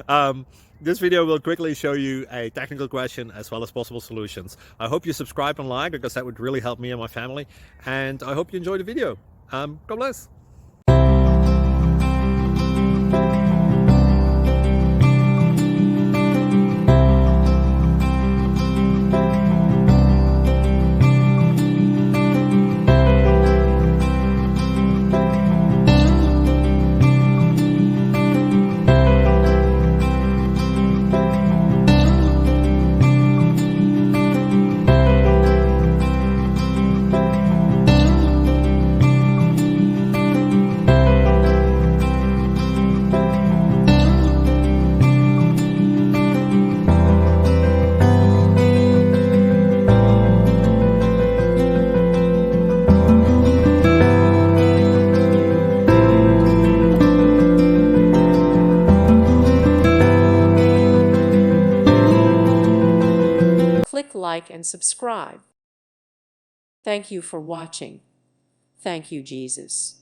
um, this video will quickly show you a technical question as well as possible solutions. I hope you subscribe and like, because that would really help me and my family. And I hope you enjoy the video. God bless. Click like and subscribe. Thank you for watching. Thank you, Jesus.